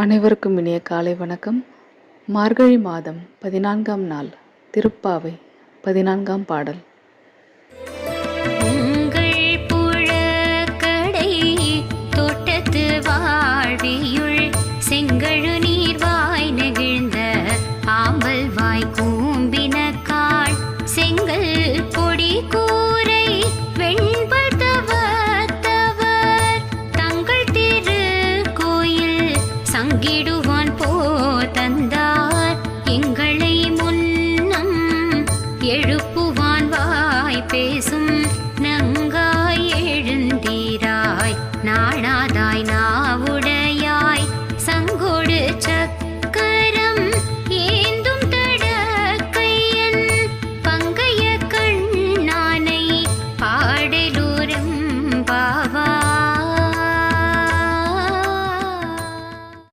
அனைவருக்கும் இனிய காலை வணக்கம். மார்கழி மாதம் 14ஆம் நாள் திருப்பாவை 14ஆம் பாடல். உங்கள் புழக்கடை தோட்டத்து வாழ்வியுள் செங்கழு நீர் வாய் நெகிழ்ந்த ஆம்பல் வாய் கூம்பினக்காள் செங்கல் பொடி கூரை வெண்பல் தவர் தங்கள் திரு கோயில் சங்கிடுவார்